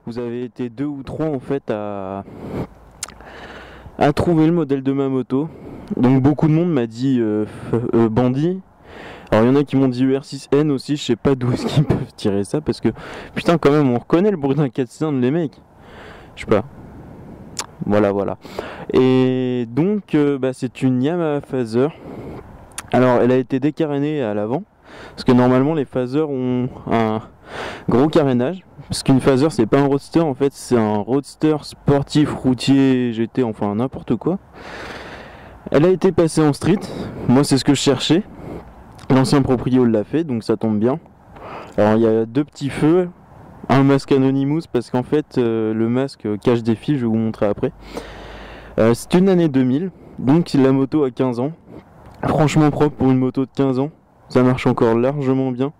Vous avez été 2 ou 3 en fait à trouver le modèle de ma moto. Donc beaucoup de monde m'a dit Bandit. Alors il y en a qui m'ont dit UR6N aussi, je sais pas d'où est-ce qu'ils peuvent tirer ça parce que putain quand même on reconnaît le bruit d'un 4 cylindres les mecs. Je sais pas. Voilà. Et donc c'est une Yamaha Phaser. Alors elle a été décarénée à l'avant. Parce que normalement les phasers ont un gros carénage. Parce qu'une phaser c'est pas un roadster en fait, c'est un roadster sportif, routier, GT, enfin n'importe quoi. Elle a été passée en street, moi c'est ce que je cherchais. L'ancien proprio l'a fait, donc ça tombe bien. Alors il y a 2 petits feux, un masque Anonymous parce qu'en fait le masque cache des fils, je vais vous montrer après. C'est une année 2000, donc la moto a 15 ans. Franchement propre pour une moto de 15 ans. Ça marche encore largement bien.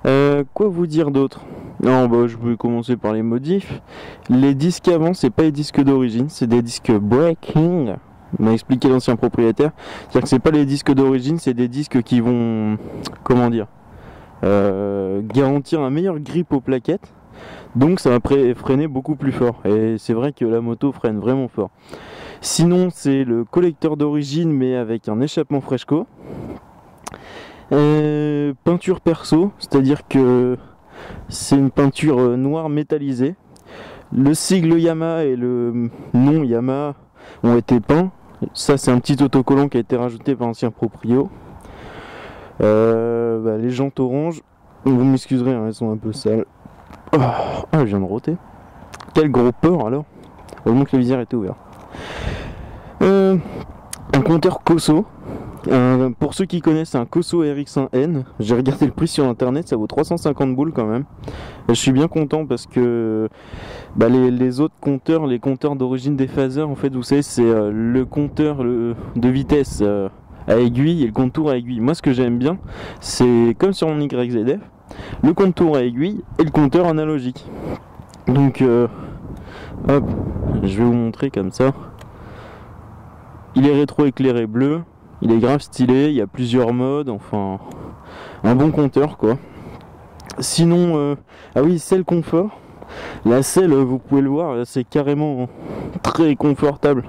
Quoi vous dire d'autre? Non, je vais commencer par les modifs. Les disques avant, c'est pas les disques d'origine, c'est des disques breaking. M'a expliqué l'ancien propriétaire. C'est-à-dire que c'est pas les disques d'origine, c'est des disques qui vont, comment dire, garantir un meilleur grip aux plaquettes. Donc ça va freiner beaucoup plus fort. Et c'est vrai que la moto freine vraiment fort. Sinon, c'est le collecteur d'origine, mais avec un échappement Freshco. Peinture perso, c'est-à-dire que c'est une peinture noire métallisée. Le sigle Yamaha et le nom Yamaha ont été peints. Ça c'est un petit autocollant qui a été rajouté par l'ancien proprio. Les jantes oranges, vous m'excuserez, hein, elles sont un peu sales. Je viens de roter. Quel gros porc alors. Heureusement que la visière était ouverte. Un compteur Koso. Pour ceux qui connaissent un Koso RX1N, j'ai regardé le prix sur internet, ça vaut 350 boules quand même. Je suis bien content parce que les autres compteurs, les compteurs d'origine des phasers, en fait vous savez c'est le compteur de vitesse à aiguille et le contour à aiguille. Moi ce que j'aime bien c'est comme sur mon YZF, le contour à aiguille et le compteur analogique. Donc hop, je vais vous montrer comme ça. Il est rétro-éclairé bleu, il est grave stylé, il y a plusieurs modes, enfin un bon compteur quoi. Sinon, ah oui, selle confort. La selle, vous pouvez le voir, c'est carrément très confortable.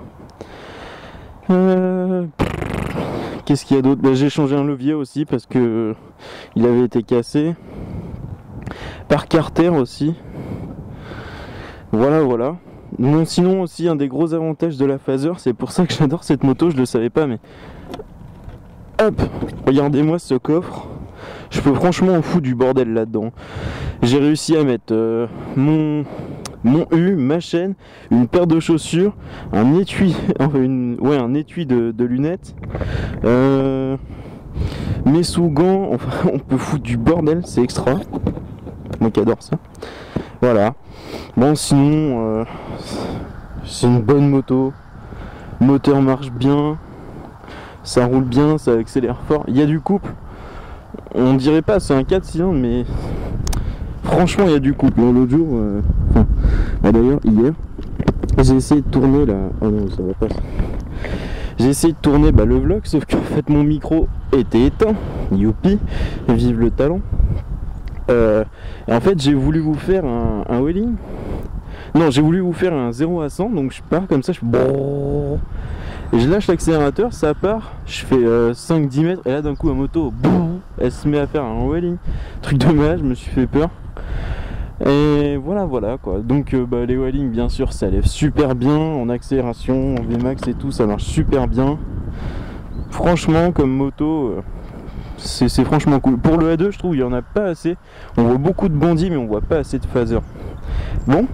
Qu'est-ce qu'il y a d'autre? J'ai changé un levier aussi parce que il avait été cassé. Par Carter aussi. Voilà. Non, sinon aussi un des gros avantages de la Phaser, c'est pour ça que j'adore cette moto, je le savais pas mais hop, regardez-moi ce coffre. Je peux franchement en foutre du bordel là-dedans. J'ai réussi à mettre mon U, ma chaîne, une paire de chaussures, un étui, un étui de lunettes, mes sous-gants, enfin on peut foutre du bordel, c'est extra. Moi qui adore ça. Voilà. Bon sinon c'est une bonne moto. Le moteur marche bien. Ça roule bien, ça accélère fort. Il y a du couple. On dirait pas c'est un 4 cylindres mais franchement il y a du couple. L'autre jour, d'ailleurs hier, j'ai essayé de tourner là. Oh non ça va pas. J'ai essayé de tourner le vlog sauf qu'en fait mon micro était éteint. Youpi, vive le talent. Et en fait j'ai voulu vous faire un wheeling. Non, j'ai voulu vous faire un 0 à 100, donc je pars comme ça, je fais brrr, et je lâche l'accélérateur, ça part, je fais 5-10 mètres, et là d'un coup la moto, brrr, elle se met à faire un wheeling. Truc de malade, je me suis fait peur. Et voilà quoi. Donc les wheelings bien sûr ça lève super bien en accélération, en Vmax et tout, ça marche super bien. Franchement comme moto, c'est franchement cool. Pour le A2 je trouve il n'y en a pas assez. On voit beaucoup de bandits mais on voit pas assez de phaser. Bon.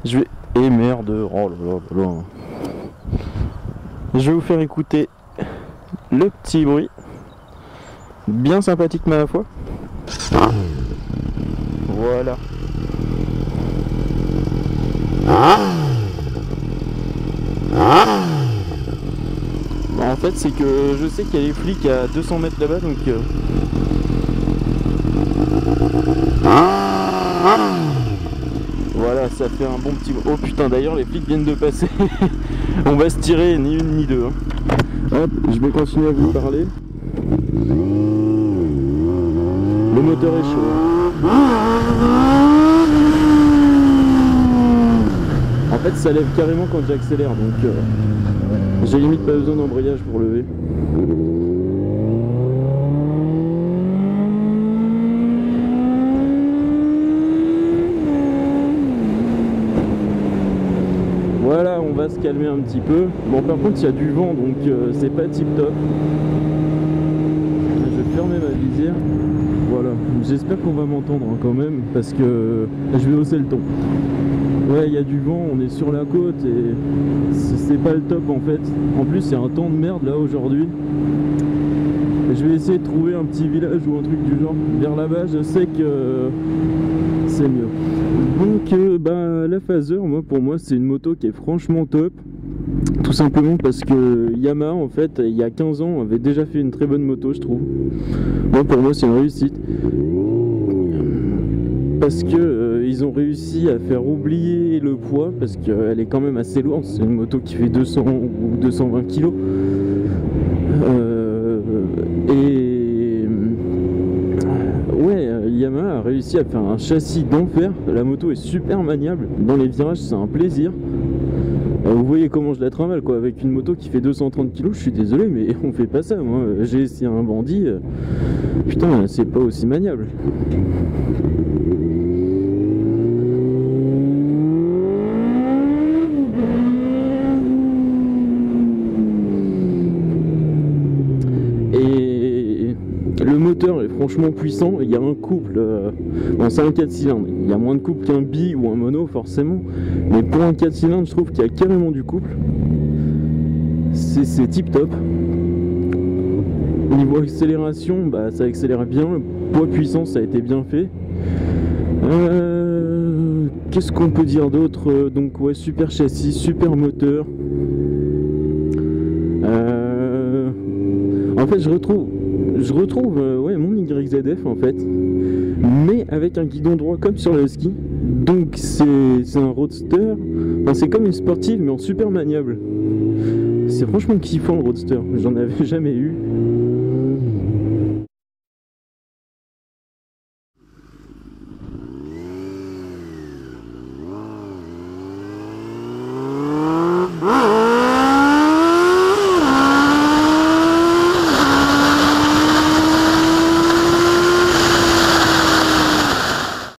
Je vais... Et merde, oh là. Je vais vous faire écouter le petit bruit. Bien sympathique mais à la fois. Voilà. En fait c'est que je sais qu'il y a les flics à 200 mètres là-bas donc... Voilà, ça fait un bon petit... Oh putain, d'ailleurs les flics viennent de passer. On va se tirer, ni une ni deux. Hop, je vais continuer à vous parler. Le moteur est chaud. fait ça lève carrément quand j'accélère, donc j'ai limite pas besoin d'embrayage pour lever. Voilà, on va se calmer un petit peu. Bon, par contre il y a du vent, donc c'est pas tip top. Je vais fermer ma visière. Voilà, j'espère qu'on va m'entendre hein, quand même, parce que je vais hausser le ton. Ouais, il y a du vent, on est sur la côte et c'est pas le top en fait. En plus, c'est un temps de merde là aujourd'hui. Je vais essayer de trouver un petit village ou un truc du genre vers là-bas, je sais que c'est mieux. Donc, la Phaser, moi pour moi, c'est une moto qui est franchement top. Tout simplement parce que Yamaha, en fait, il y a 15 ans, avait déjà fait une très bonne moto, je trouve. Moi, pour moi, c'est une réussite. Parce que ils ont réussi à faire oublier le poids, parce qu'elle est quand même assez lourde. C'est une moto qui fait 200 ou 220 kg. Yamaha a réussi à faire un châssis d'enfer. La moto est super maniable. Dans les virages, c'est un plaisir. Vous voyez comment je la trimballe quoi, avec une moto qui fait 230 kg, je suis désolé mais on fait pas ça. Moi j'ai essayé un bandit, putain c'est pas aussi maniable. Et le moteur est franchement puissant, il y a un couple, bon c'est un 4 cylindres, il y a moins de couple qu'un bi ou un mono forcément, mais pour un 4 cylindres je trouve qu'il y a carrément du couple, c'est tip top. Au niveau accélération, ça accélère bien, le poids puissance ça a été bien fait. Qu'est-ce qu'on peut dire d'autre? Donc ouais, super châssis, super moteur. En fait je retrouve ouais, mon YZF en fait, mais avec un guidon droit comme sur le ski. Donc c'est un roadster, enfin, c'est comme une sportive mais en super maniable. C'est franchement kiffant le roadster, j'en avais jamais eu.